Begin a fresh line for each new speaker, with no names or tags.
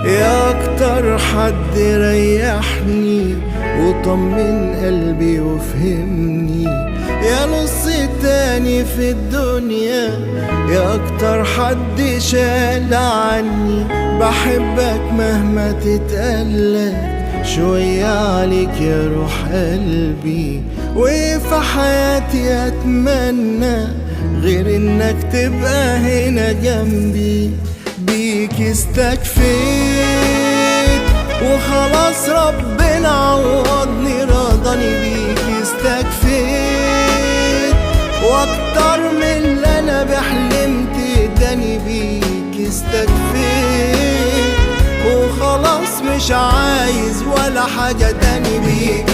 يا أكتر حد ريحني وطمن قلبي وفهمني، يا نص التاني في الدنيا، يا أكتر حد شال عني. بحبك مهما تتقلق شوية عليك يا روح قلبي، وفي حياتي أتمنى غير إنك تبقى هنا جنبي. بيك استكفيت وخلاص ربنا عوضني رضاني، بيك استكفيت واكتر من اللي انا بحلمت اداني. بيك استكفيت وخلاص مش عايز ولا حاجة تاني. بيك